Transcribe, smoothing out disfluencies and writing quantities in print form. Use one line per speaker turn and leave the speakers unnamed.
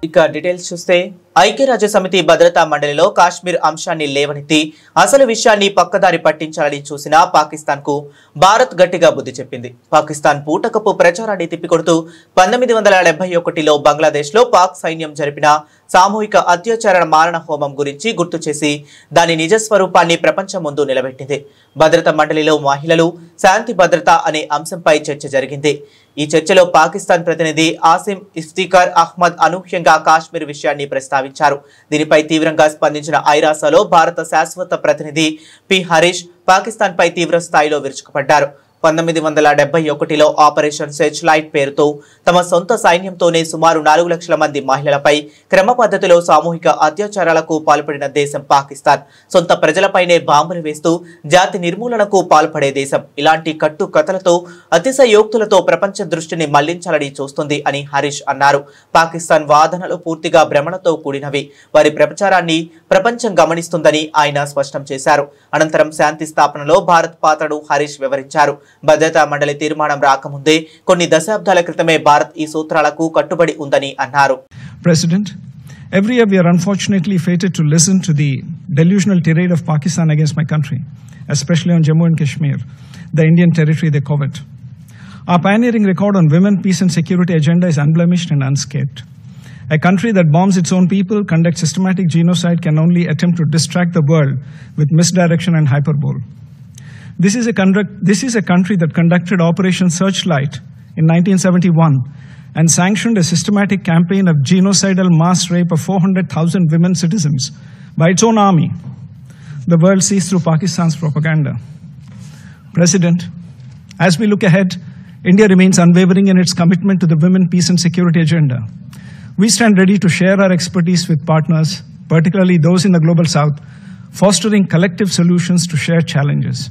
ఇక డీటెయిల్స్ చూస్తే ఐక్యరాజ్య సమితి భద్రతా మండలిలో కాశ్మీర్ అంశాన్ని లేవనెత్తి అసలు విషయాన్ని పక్కదారి పట్టించాలని చూసిన పాకిస్తాన్కు భారత్ గట్టిగా బుద్ధి చెప్పింది. పాకిస్తాన్ పూటకపు ప్రచారాన్ని తిప్పికొడుతూ 1971లో బంగ్లాదేశ్లో పాక్ సైన్యం జరిపిన సామూహిక అత్యాచార మారణ హోమం గురించి గుర్తు చేసి దాని నిజ స్వరూపాన్ని ప్రపంచం ముందు నిలబెట్టింది. భద్రతా మండలిలో మహిళలు, శాంతి భద్రత అనే అంశంపై చర్చ జరిగింది. ఈ చర్చలో పాకిస్తాన్ ప్రతినిధి ఆసిమ్ ఇఫ్తిఖార్ అహ్మద్ అనూహ్యంగా కాశ్మీర్ విషయాన్ని ప్రస్తావించారు. దీనిపై తీవ్రంగా స్పందించిన ఐరాసలో భారత శాశ్వత ప్రతినిధి పి హరీష్ పాకిస్తాన్ పై తీవ్ర స్థాయిలో విరుచుకుపడ్డారు. 1971లో ఆపరేషన్ సెర్చ్ లైట్ పేరుతో తమ సొంత సైన్యంతోనే సుమారు 4 లక్షల మంది మహిళలపై క్రమ పద్ధతిలో సామూహిక అత్యాచారాలకు పాల్పడిన దేశం పాకిస్తాన్. సొంత ప్రజలపైనే బాంబులు వేస్తూ జాతి నిర్మూలనకు పాల్పడే దేశం. ఇలాంటి కట్టు కథలతో అతిశయోక్తులతో ప్రపంచ దృష్టిని మళ్లించాలని చూస్తుంది అని హరీష్ అన్నారు. పాకిస్తాన్ వాదనలు పూర్తిగా భ్రమణతో కూడినవి. వారి ప్రచారాన్ని ప్రపంచం గమనిస్తుందని ఆయన స్పష్టం చేశారు. అనంతరం శాంతి స్థాపనలో భారత్ పాత్రను హరీష్ వివరించారు. భద్రతా మండలి తీర్మానం రాకముందే కొన్ని దశాబ్దాల క్రితమే భారత్ ఈ సూత్రాలకు కట్టుబడి ఉందని అన్నారు.
President, every year we are unfortunately fated to listen to the delusional tirade of Pakistan against my country, especially on Jammu and Kashmir, the Indian territory they covet. Our pioneering record on women, peace and security agenda is unblemished and unscathed. A country that bombs its own people, conducts systematic genocide, can only attempt to distract the world with misdirection and hyperbole. This is a country that conducted Operation Searchlight in 1971 and sanctioned a systematic campaign of genocidal mass rape of 400,000 women citizens by its own army. The world sees through Pakistan's propaganda. President, as we look ahead, India remains unwavering in its commitment to the women, peace and security agenda. We stand ready to share our expertise with partners, particularly those in the Global South, fostering collective solutions to shared challenges.